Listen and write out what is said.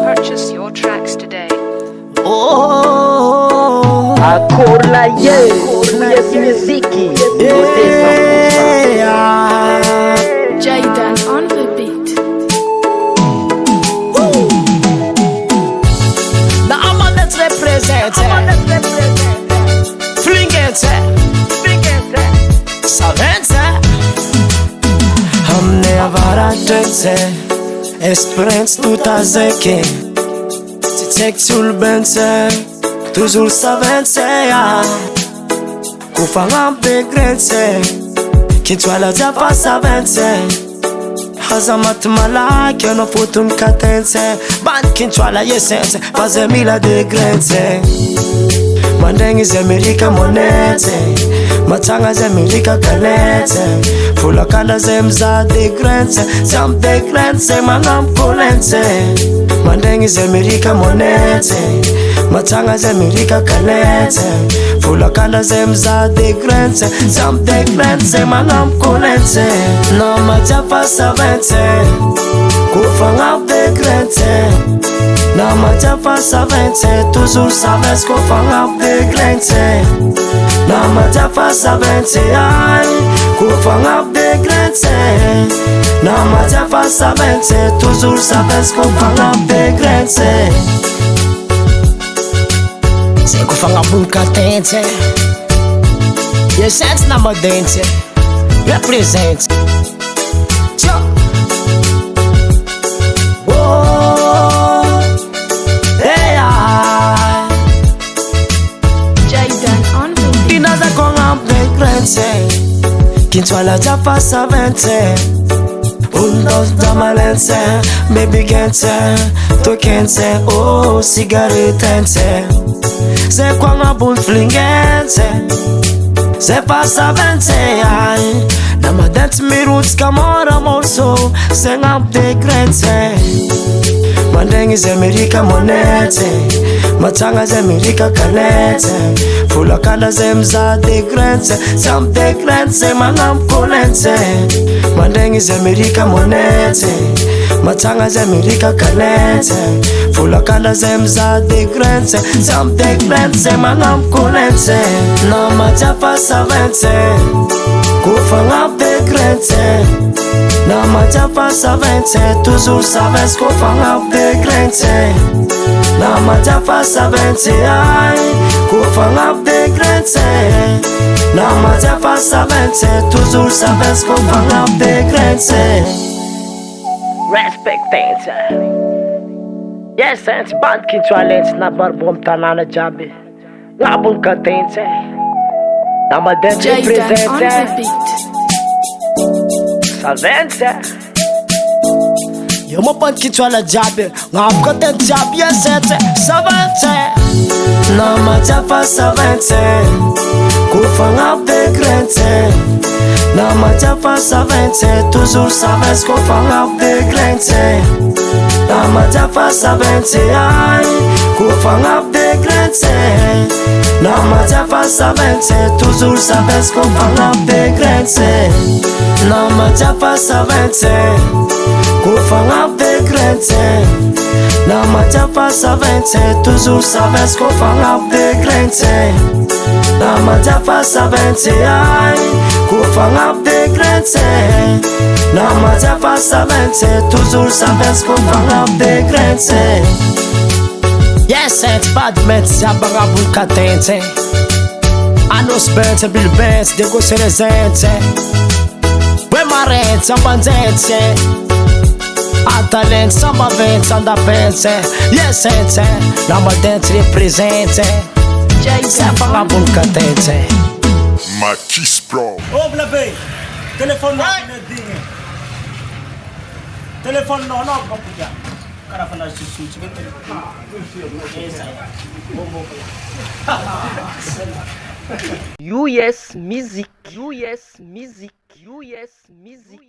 Purchase your tracks today. Akorla ye, yes muziki, Jaydan on the beat. Now I'm on let's represent Flingete Savente Hamne avara dönse Esperance tout à zeke Titek sul bense Toujours savente Kufanga begrense Kitwala japa savente Hazamat malak no putun katense Ban kintwala yesense Pazemila de grense Mandengi zemirika monete Matanga zemirika kalete Fulakanda zemza de grense Zam de grense mangam kulense Mandengi zemirika monete Matanga zemirika kalete Fulakanda zemza de grense Zam de grense mangam kulense No majafa savente Kufanga de grense Na majafa savente Toujours savens kufanga de grense Na majafa savente ay Kufanga de grense Na majafa savente Toujours savens kufanga de grense Se kufanga bunka tente Yes, na madente Represent Kintwala japa savente Undos damalense Baby gente Tokense Oh cigarettense Se kwanga bun flingente Se pa savente ay Namadent mi roots kamora morso Se ngap de grense Mandengi zemirika monete Matanga zemirika kalete Fulakanda zemza de grense Zam de grense mangam kulense Mandengi zemirika monete Matanga zemirika kalete Fulakanda zemza de grense Zam de grense mangam kulense No majafa savente Kufanga de grense Na majafa savente Toujours savens kufanga de grense Na majafa savente ay Kufanga de grense Na majafa savente Toujours savens kufanga de grense Respectance Yes, it's band kintualens Na barbom tanana jabi Ngabun katense Na madente Jaydan on the presente beat. Savente Yo mo pan kitwala jabe Ngam kote jabe yesete Savente Na majafa savente Kufanga de grense Na majafa savente Toujours savens kufanga de grense Na majafa savente ay Kufanga de grense Na majafa savente Toujours savens kufanga de grense Na majafa savente Kufanga de grense Na majafa savente Toujours savens kufanga de grense Na majafa savente ay Kufanga de grense Na majafa savente Toujours savens kufanga de grense Yes, it's bad mets Yabanga bunka tente Anos bente, bil bente Dego serezente We marente, sambandente Atalente, samba vente, anda pente Yes, ente Na madente represente Yabanga bunka tente Makis Pro. Oh, blabé. Téléphone non, téléphone non, non, pas pour ça. Carafana, je suis tu veux téléphone. US Music US Music US Music